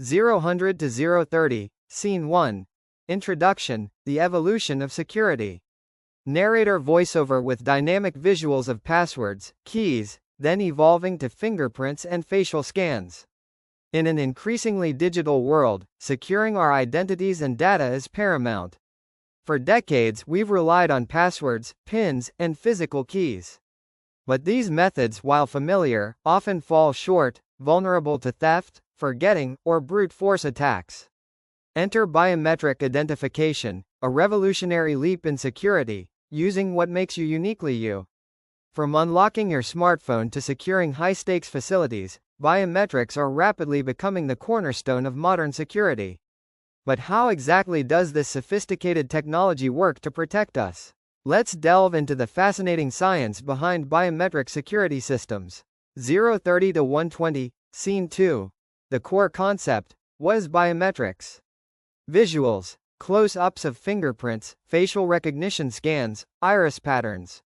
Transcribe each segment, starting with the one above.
0 to 030, Scene 1. Introduction, the evolution of security. Narrator voiceover with dynamic visuals of passwords, keys, then evolving to fingerprints and facial scans. In an increasingly digital world, securing our identities and data is paramount. For decades, we've relied on passwords, PINs, and physical keys. But these methods, while familiar, often fall short, vulnerable to theft, forgetting, or brute force attacks. Enter biometric identification, a revolutionary leap in security, using what makes you uniquely you. From unlocking your smartphone to securing high-stakes facilities, biometrics are rapidly becoming the cornerstone of modern security. But how exactly does this sophisticated technology work to protect us? Let's delve into the fascinating science behind biometric security systems. 030 to 120, Scene 2. The core concept: what is biometrics? Visuals: close-ups of fingerprints, facial recognition scans, iris patterns.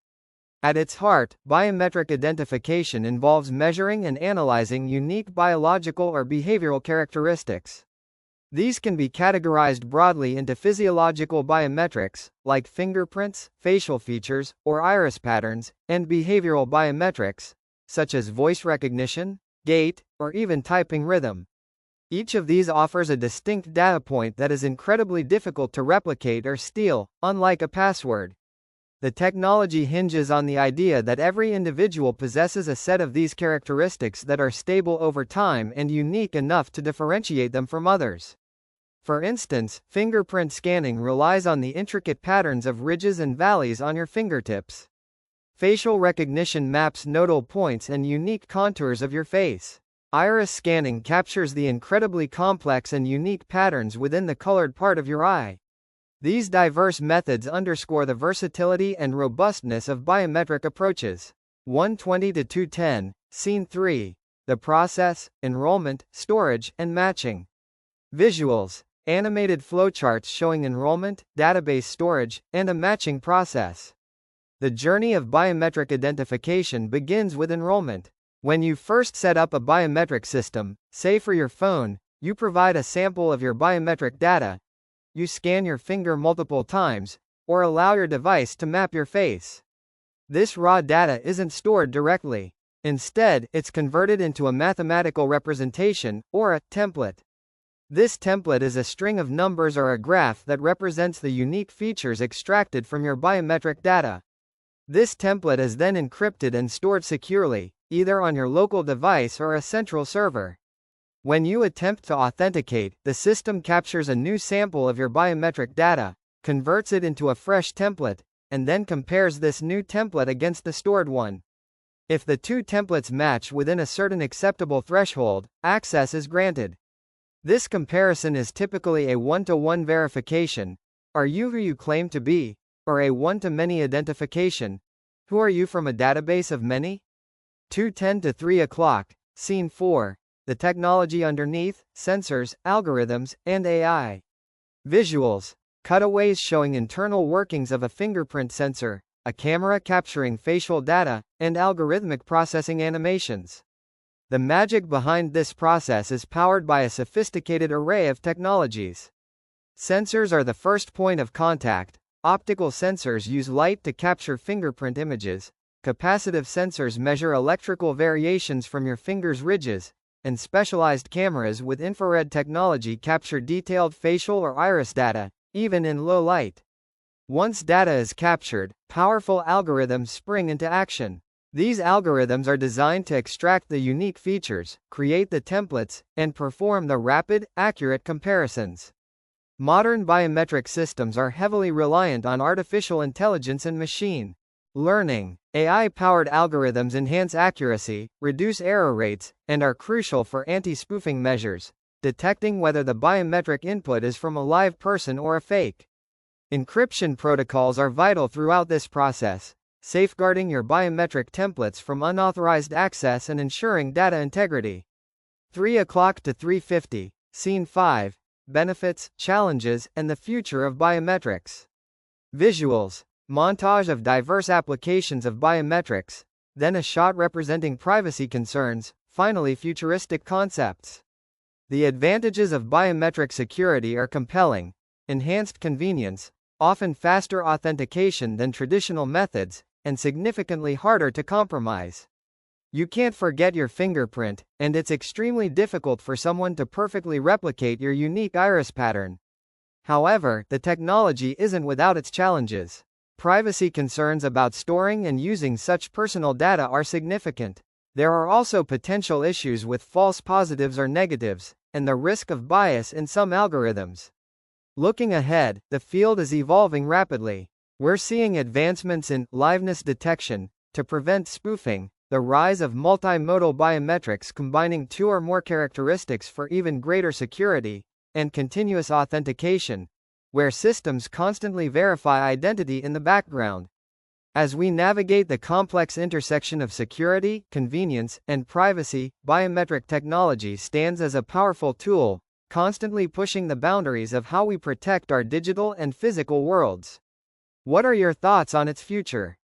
At its heart, biometric identification involves measuring and analyzing unique biological or behavioral characteristics. These can be categorized broadly into physiological biometrics, like fingerprints, facial features, or iris patterns, and behavioral biometrics, such as voice recognition, gait, or even typing rhythm. Each of these offers a distinct data point that is incredibly difficult to replicate or steal, unlike a password. The technology hinges on the idea that every individual possesses a set of these characteristics that are stable over time and unique enough to differentiate them from others. For instance, fingerprint scanning relies on the intricate patterns of ridges and valleys on your fingertips. Facial recognition maps nodal points and unique contours of your face. Iris scanning captures the incredibly complex and unique patterns within the colored part of your eye. These diverse methods underscore the versatility and robustness of biometric approaches. 120 to 210, Scene 3. The process, enrollment, storage, and matching. Visuals: animated flowcharts showing enrollment, database storage, and a matching process. The journey of biometric identification begins with enrollment. When you first set up a biometric system, say for your phone, you provide a sample of your biometric data. You scan your finger multiple times, or allow your device to map your face. This raw data isn't stored directly. Instead, it's converted into a mathematical representation, or a template. This template is a string of numbers or a graph that represents the unique features extracted from your biometric data. This template is then encrypted and stored securely, either on your local device or a central server. When you attempt to authenticate, the system captures a new sample of your biometric data, converts it into a fresh template, and then compares this new template against the stored one. If the two templates match within a certain acceptable threshold, access is granted. This comparison is typically a one-to-one verification. Are you who you claim to be? Or a one-to-many identification. Who are you from a database of many? 2:10 to 3 o'clock, Scene 4. The technology underneath, sensors, algorithms, and AI. Visuals: cutaways showing internal workings of a fingerprint sensor, a camera capturing facial data, and algorithmic processing animations. The magic behind this process is powered by a sophisticated array of technologies. Sensors are the first point of contact. Optical sensors use light to capture fingerprint images. Capacitive sensors measure electrical variations from your finger's ridges, and specialized cameras with infrared technology capture detailed facial or iris data, even in low light. Once data is captured, powerful algorithms spring into action. These algorithms are designed to extract the unique features, create the templates, and perform the rapid, accurate comparisons. Modern biometric systems are heavily reliant on artificial intelligence and machine learning. AI-powered algorithms enhance accuracy, reduce error rates, and are crucial for anti-spoofing measures, detecting whether the biometric input is from a live person or a fake. Encryption protocols are vital throughout this process, safeguarding your biometric templates from unauthorized access and ensuring data integrity. 3 o'clock to 3:50, Scene 5. Benefits, challenges, and the future of biometrics. Visuals: montage of diverse applications of biometrics, then a shot representing privacy concerns, finally futuristic concepts. The advantages of biometric security are compelling: enhanced convenience, often faster authentication than traditional methods, and significantly harder to compromise. You can't forget your fingerprint, and it's extremely difficult for someone to perfectly replicate your unique iris pattern. However, the technology isn't without its challenges. Privacy concerns about storing and using such personal data are significant. There are also potential issues with false positives or negatives, and the risk of bias in some algorithms. Looking ahead, the field is evolving rapidly. We're seeing advancements in liveness detection to prevent spoofing, the rise of multimodal biometrics combining two or more characteristics for even greater security, and continuous authentication, where systems constantly verify identity in the background. As we navigate the complex intersection of security, convenience, and privacy, biometric technology stands as a powerful tool, constantly pushing the boundaries of how we protect our digital and physical worlds. What are your thoughts on its future?